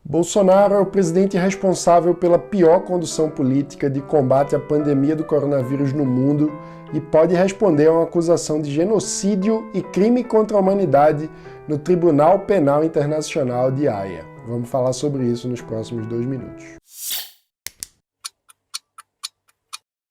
Bolsonaro é o presidente responsável pela pior condução política de combate à pandemia do coronavírus no mundo e pode responder a uma acusação de genocídio e crime contra a humanidade no Tribunal Penal Internacional de Haia. Vamos falar sobre isso nos próximos 2 minutos.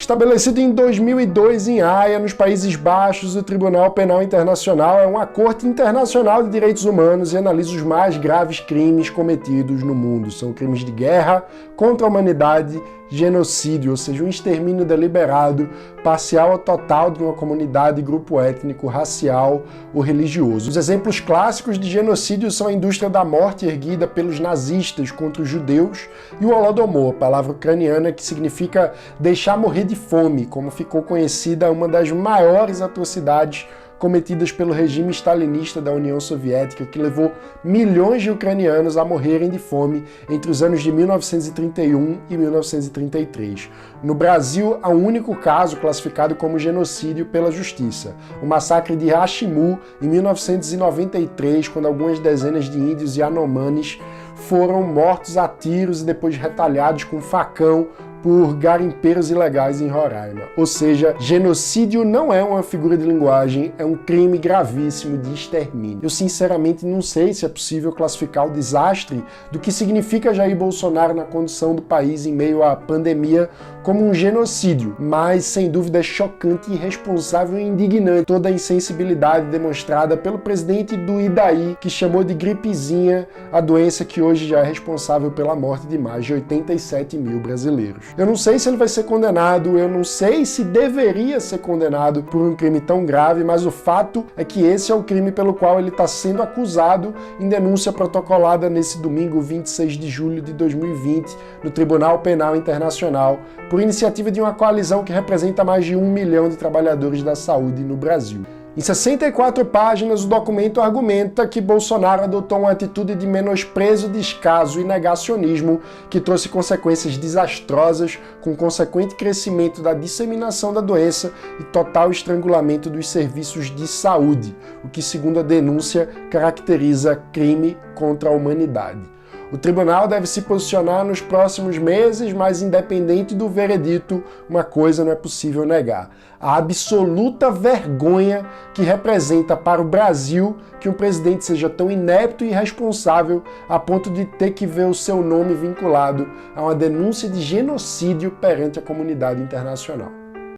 Estabelecido em 2002 em Haia, nos Países Baixos, o Tribunal Penal Internacional é uma corte internacional de direitos humanos e analisa os mais graves crimes cometidos no mundo. São crimes de guerra, contra a humanidade, genocídio, ou seja, um extermínio deliberado, parcial ou total de uma comunidade, grupo étnico, racial ou religioso. Os exemplos clássicos de genocídio são a indústria da morte erguida pelos nazistas contra os judeus e o Holodomor, palavra ucraniana que significa deixar morrer de fome, como ficou conhecida uma das maiores atrocidades cometidas pelo regime stalinista da União Soviética, que levou milhões de ucranianos a morrerem de fome entre os anos de 1931 e 1933. No Brasil, há um único caso classificado como genocídio pela justiça, o massacre de Hashimu, em 1993, quando algumas dezenas de índios e anomanes foram mortos a tiros e depois retalhados com facão por garimpeiros ilegais em Roraima. Ou seja, genocídio não é uma figura de linguagem, é um crime gravíssimo de extermínio. Eu sinceramente não sei se é possível classificar o desastre do que significa Jair Bolsonaro na condução do país em meio à pandemia como um genocídio, mas sem dúvida é chocante, irresponsável e indignante toda a insensibilidade demonstrada pelo presidente do Idaí, que chamou de gripezinha a doença que hoje já é responsável pela morte de mais de 87 mil brasileiros. Eu não sei se ele vai ser condenado, eu não sei se deveria ser condenado por um crime tão grave, mas o fato é que esse é o crime pelo qual ele está sendo acusado em denúncia protocolada nesse domingo, 26 de julho de 2020, no Tribunal Penal Internacional, por iniciativa de uma coalizão que representa mais de 1 milhão de trabalhadores da saúde no Brasil. Em 64 páginas, o documento argumenta que Bolsonaro adotou uma atitude de menosprezo, descaso e negacionismo que trouxe consequências desastrosas, com consequente crescimento da disseminação da doença e total estrangulamento dos serviços de saúde, o que, segundo a denúncia, caracteriza crime contra a humanidade. O tribunal deve se posicionar nos próximos meses, mas independente do veredito, uma coisa não é possível negar: a absoluta vergonha que representa para o Brasil que um presidente seja tão inepto e irresponsável a ponto de ter que ver o seu nome vinculado a uma denúncia de genocídio perante a comunidade internacional.